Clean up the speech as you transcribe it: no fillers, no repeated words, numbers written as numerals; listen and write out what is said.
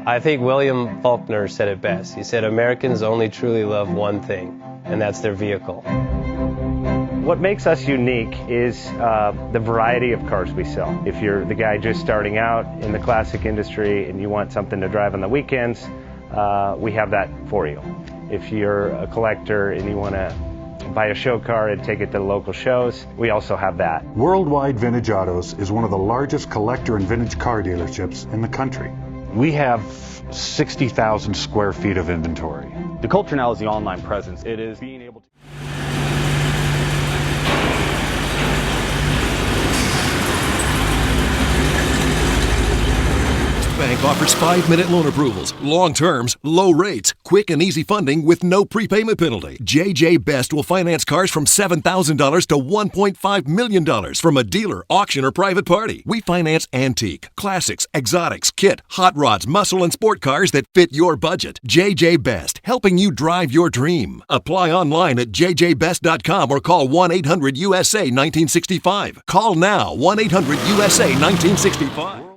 I think William Faulkner said it best. He said, Americans only truly love one thing, and that's their vehicle. What makes us unique is the variety of cars we sell. If you're the guy just starting out in the classic industry and you want something to drive on the weekends, we have that for you. If you're a collector and you want to buy a show car and take it to the local shows, we also have that. Worldwide Vintage Autos is one of the largest collector and vintage car dealerships in the country. We have 60,000 square feet of inventory. The culture now is the online presence. It is being able to... Bank offers 5-minute loan approvals, long terms, low rates, quick and easy funding with no prepayment penalty. JJ Best will finance cars from $7,000 to $1.5 million from a dealer, auction, or private party. We finance antique, classics, exotics, kit, hot rods, muscle, and sport cars that fit your budget. JJ Best, helping you drive your dream. Apply online at jjbest.com or call 1-800-USA-1965. Call now, 1-800-USA-1965.